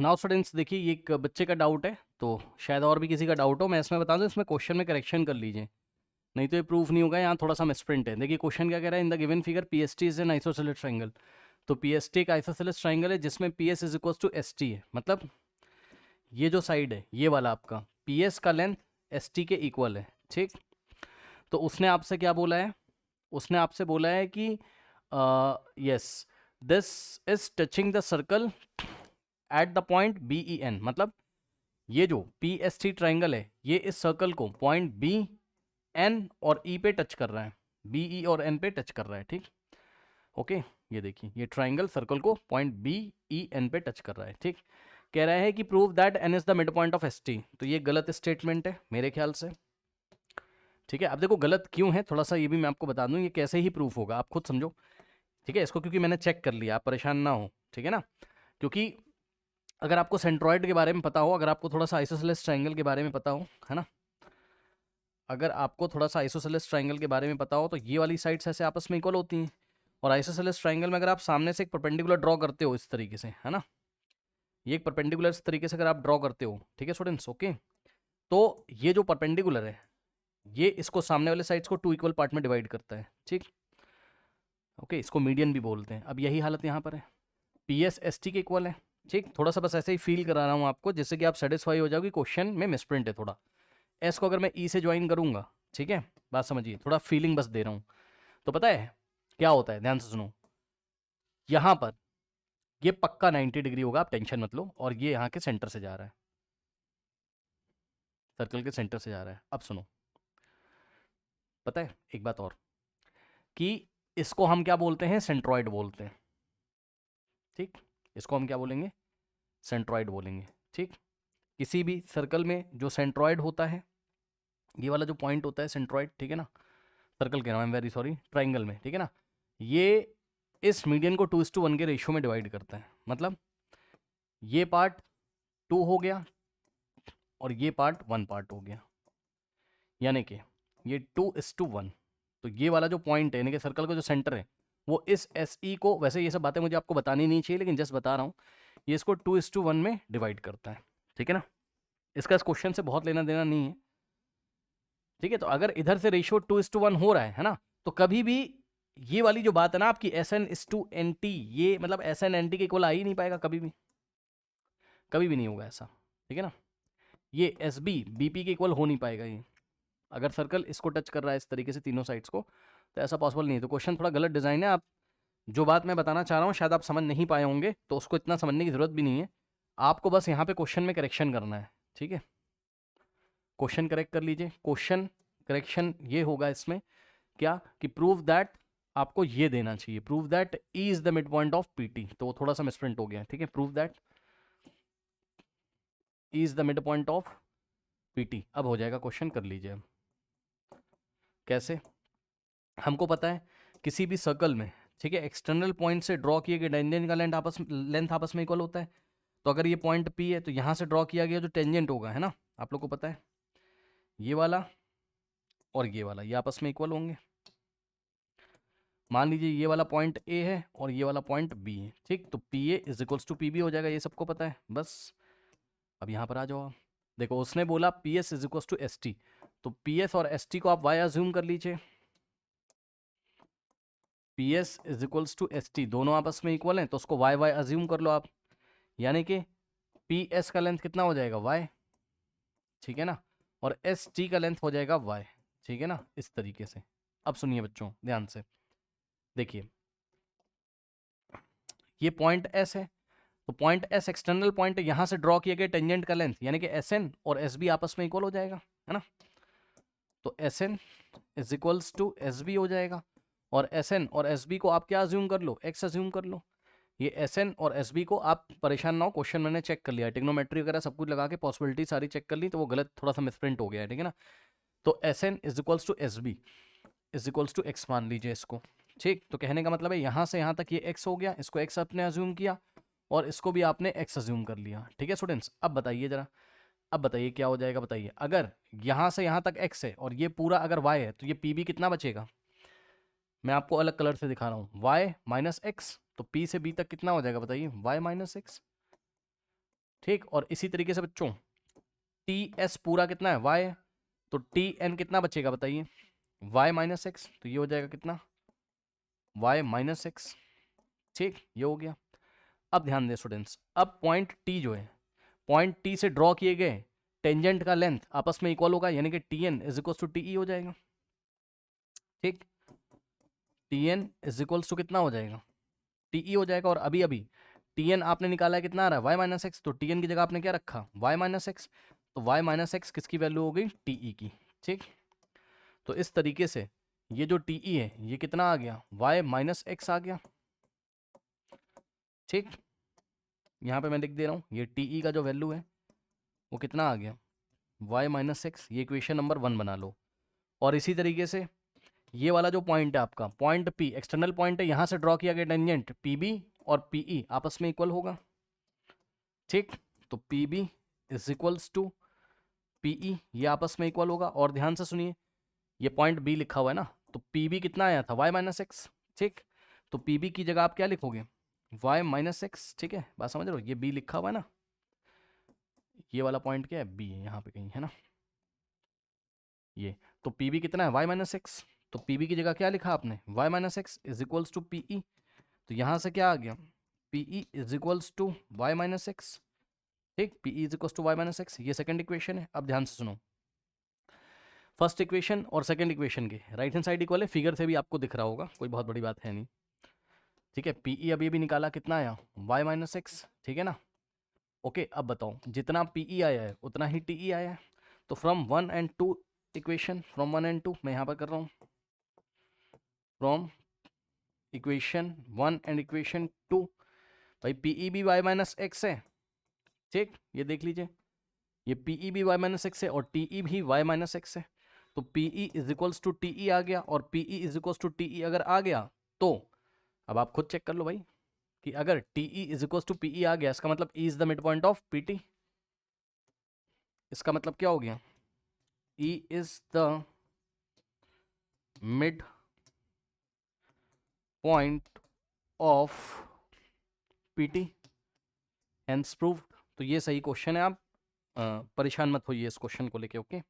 Now students देखिए, ये एक बच्चे का डाउट है, तो शायद और भी किसी का डाउट हो। मैं इसमें बता दूं, इसमें क्वेश्चन में करेक्शन कर लीजिए, नहीं तो ये प्रूफ नहीं होगा। यहाँ थोड़ा सा मिसप्रिंट है। देखिए क्वेश्चन क्या कह रहा है, in the given figure P S T is an isosceles triangle. तो पी एस टी एक आइसोसेलेस ट्राइंगल है जिसमें P S is equal to S T है। मतलब ये जो साइड है, ये वाला आपका पी एस का लेंथ एस टी के इक्वल है, ठीक। तो उसने आपसे क्या बोला है, उसने आपसे बोला है कि yes this is touching the circle at the point B E N. मतलब ये जो पी एस टी ट्राइंगल है, ये इस सर्कल को पॉइंट बी एन और ई पे टच कर रहा है, बी ई और एन पे टच कर रहा है, ठीक। ओके, ये देखिए, ये ट्राइंगल सर्कल को पॉइंट बी ई एन पे टच कर रहा है, ठीक। कह रहा है कि prove that N is the mid point of S T. तो ये गलत स्टेटमेंट है मेरे ख्याल से, ठीक है। अब देखो गलत क्यों है, थोड़ा सा ये भी मैं आपको बता दूं, ये कैसे ही प्रूफ होगा आप खुद समझो, ठीक है। इसको क्योंकि मैंने चेक कर लिया, आप परेशान ना हो, ठीक है ना। क्योंकि अगर आपको सेंट्रॉइड के बारे में पता हो, अगर आपको थोड़ा सा आइसोसेलेस ट्राइंगल के बारे में पता हो, है ना, अगर आपको थोड़ा सा आइसोसेलेस ट्राइंगल के बारे में पता हो, तो ये वाली साइड्स ऐसे आपस में इक्वल होती हैं। और आइसोसेलेस ट्राइंगल में अगर आप सामने से एक परपेंडिकुलर ड्रॉ करते हो इस तरीके से, है ना, ये एक परपेंडिकुलर इस तरीके से अगर आप ड्रॉ करते हो, ठीक है स्टूडेंट्स, ओके। तो ये जो परपेंडिकुलर है, ये इसको सामने वाले साइड्स को टू इक्वल पार्ट में डिवाइड करता है, ठीक। ओके, इसको मीडियन भी बोलते हैं। अब यही हालत यहाँ पर है, पी एस एस टी के इक्वल है, ठीक। थोड़ा सा बस ऐसे ही फील करा रहा हूँ आपको, जिससे कि आप सेटिस्फाई हो जाओगे क्वेश्चन में मिसप्रिंट है थोड़ा। एस को अगर मैं ई से ज्वाइन करूंगा, ठीक है, बात समझिए, थोड़ा फीलिंग बस दे रहा हूँ। तो पता है क्या होता है, ध्यान से सुनो। यहाँ पर ये पक्का 90 डिग्री होगा, आप टेंशन मत लो। और ये यहाँ के सेंटर से जा रहा है, सर्कल के सेंटर से जा रहा है। अब सुनो, पता है एक बात और, कि इसको हम क्या बोलते हैं, सेंट्रॉइड बोलते हैं, ठीक। इसको हम क्या बोलेंगे, सेंट्रॉइड बोलेंगे, ठीक। किसी भी सर्कल में जो सेंट्रॉइड होता है, ये वाला जो पॉइंट होता है सेंट्रॉइड, ठीक है ना, सर्कल के नाम, I am very sorry, triangle में, ठीक है ना, ये इस मीडियन को 2:1 के रेशियो में डिवाइड करता है। मतलब ये पार्ट 2 हो गया और ये पार्ट 1 पार्ट हो गया, यानी कि ये 2:1। तो ये वाला जो पॉइंट है, यानी कि सर्कल का जो सेंटर है, वो इस एस ई को, वैसे ये सब बातें मुझे आपको बतानी नहीं चाहिए, लेकिन जस्ट बता रहा हूँ, ये इसको 2:1 में डिवाइड करता है, ठीक है ना। इसका इस क्वेश्चन से बहुत लेना देना नहीं है, ठीक है। तो अगर इधर से रेशियो 2:1 हो रहा है ना, तो कभी भी ये वाली जो बात है ना आपकी एस एन इस टू एन टी, ये मतलब एस एन एन टी के इक्वल आ ही नहीं पाएगा कभी भी, कभी भी नहीं होगा ऐसा, ठीक है ना। ये एस बी बी पी के इक्वल हो नहीं पाएगा ये, अगर सर्कल इसको टच कर रहा है इस तरीके से तीनों साइड्स को, तो ऐसा पॉसिबल नहीं है। तो क्वेश्चन थोड़ा गलत डिजाइन है। आप जो बात मैं बताना चाह रहा हूँ शायद आप समझ नहीं पाए होंगे, तो उसको इतना समझने की जरूरत भी नहीं है। आपको बस यहाँ पे क्वेश्चन में करेक्शन करना है, ठीक है। क्वेश्चन करेक्ट कर लीजिए। क्वेश्चन करेक्शन ये होगा इसमें क्या, कि प्रूव दैट, आपको ये देना चाहिए, prove that E is the mid point of PT. तो वो थोड़ा सा मिसप्रिंट हो गया, ठीक है। Prove that E is the mid point of PT, अब हो जाएगा क्वेश्चन, कर लीजिए। अब कैसे, हमको पता है किसी भी सर्कल में, ठीक है, एक्सटर्नल पॉइंट से ड्रॉ किए गए टेंजेंट का लेंथ आपस में इक्वल होता है। तो अगर ये पॉइंट पी है, तो यहाँ से ड्रॉ किया गया जो टेंजेंट होगा, है ना, आप लोग को पता है, ये वाला और ये वाला, ये आपस में इक्वल होंगे। मान लीजिए ये वाला पॉइंट ए है और ये वाला पॉइंट बी है, ठीक। तो P A is equals to P B हो जाएगा, ये सबको पता है बस। अब यहाँ पर आ जाओ आप, देखो उसने बोला P S is equals to S T, तो पी एस और एस टी को आप वाई अज्यूम कर लीजिए। P S is equals to S T, दोनों आपस में इक्वल हैं, तो उसको वाई वाई अज्यूम कर लो आप। यानी कि पी एस का लेंथ कितना हो जाएगा, वाई, ठीक है ना, और एस टी का लेंथ हो जाएगा वाई, ठीक है ना, इस तरीके से। अब सुनिए बच्चों ध्यान से, देखिए ये पॉइंट एस है, तो पॉइंट एस एक्सटर्नल पॉइंट है, यहां से ड्रॉ किए गए टेंजेंट का लेंथ, यानी कि एस एन और एस बी आपस में इक्वल हो जाएगा, है ना। तो S N is equals to S B हो जाएगा, और एस एन और एस बी को आप क्या अज्यूम कर लो, एक्स अज्यूम कर लो। ये एस एन और एस बी को आप परेशान ना हो, क्वेश्चन मैंने चेक कर लिया, टिग्नोमेट्री वगैरह सब कुछ लगा के पॉसिबिलिटी सारी चेक कर ली, तो वो गलत थोड़ा सा मिसप्रिंट हो गया है, ठीक है ना। तो S N is equals to S B is equals to X मान लीजिए इसको, ठीक। तो कहने का मतलब है यहाँ से यहाँ तक ये एक्स हो गया, इसको एक्स आपने अज्यूम किया, और इसको भी आपने एक्स अज्यूम कर लिया, ठीक है स्टूडेंट्स। अब बताइए जरा, अब बताइए क्या हो जाएगा, बताइए। अगर यहाँ से यहाँ तक एक्स है और ये पूरा अगर वाई है, तो ये पी बी कितना बचेगा, मैं आपको अलग कलर से दिखा रहा हूँ, वाई माइनस एक्स। तो पी से बी तक कितना हो जाएगा बताइए, वाई माइनस एक्स। ठीक। और इसी तरीके से बच्चों टी एस पूरा कितना है वाई, तो टी एन कितना बचेगा बताइए, वाई माइनस एक्स, तो ये हो जाएगा कितना वाई माइनस एक्स। ठीक, ये हो गया। अब ध्यान दें स्टूडेंट्स, अब पॉइंट टी जो है, पॉइंट टी से ड्रॉ किए गए टेंजेंट का लेंथ आपस में इक्वल होगा, यानी कि T N is equal to T E हो जाएगा। ठीक, T N is equal to कितना हो जाएगा, टी ई हो जाएगा। और अभी अभी टी एन आपने निकाला है कितना आ रहा है वाई माइनस एक्स, तो टी एन की जगह आपने क्या रखा वाई माइनस एक्स, तो वाई माइनस एक्स किसकी वैल्यू हो गई टी ई की। ठीक, तो इस तरीके से ये जो टी ई है ये कितना आ गया वाई माइनस एक्स आ गया। ठीक, यहाँ पे मैं लिख दे रहा हूँ ये टी ई का जो वैल्यू है वो कितना आ गया वाई माइनस एक्स, ये इक्वेशन नंबर 1 बना लो। और इसी तरीके से ये वाला जो पॉइंट है आपका पॉइंट पी एक्सटर्नल पॉइंट है, यहाँ से ड्रॉ किया गया टेंजेंट पी बी और पी ई आपस में इक्वल होगा। ठीक, तो P B is equals to P E, ये आपस में इक्वल होगा। और ध्यान से सुनिए ये पॉइंट बी लिखा हुआ है ना, तो पी बी कितना आया था वाई माइनस एक्स। ठीक, तो पी बी की जगह आप क्या लिखोगे वाई माइनस एक्स। ठीक है, बात समझ रहे हो, ये बी लिखा हुआ है ना, ये वाला पॉइंट क्या है बी है यहाँ पे कहीं है ना ये, तो पी बी कितना है वाई माइनस एक्स, तो पी बी की जगह क्या लिखा आपने Y minus X is equals to P E, तो यहाँ से क्या आ गया P E is equals to Y minus X. ठीक, P E is equals to Y minus X, ये सेकंड इक्वेशन है। अब ध्यान से सुनो, फर्स्ट इक्वेशन और सेकंड इक्वेशन के राइट हैंड साइड इक्वल है, फिगर से भी आपको दिख रहा होगा, कोई बहुत बड़ी बात है नहीं। ठीक है, पी ई अभी अभी निकाला कितना आया वाई माइनस एक्स, ठीक है ना। ओके, अब बताओ जितना पी ई आया है उतना ही टी ई आया है, तो from 1 and 2 equation, from 1 and 2 मैं यहाँ पर कर रहा हूँ, फ्रॉम इक्वेशन 1 and इक्वेशन 2, भाई पी ई भी वाई माइनस एक्स है। ठीक, ये देख लीजिए ये पी ई भी वाई माइनस एक्स है और टी ई भी वाई माइनस एक्स है, तो P E is equals to T E आ गया। और P E is equals to T E अगर आ गया तो अब आप खुद चेक कर लो भाई कि अगर T E is equals to P E आ गया, इसका मतलब E is the mid point of P T. इसका मतलब क्या हो गया E is the mid point of P T, hence proved. तो ये सही क्वेश्चन है, आप परेशान मत होइए इस क्वेश्चन को लेके। ओके।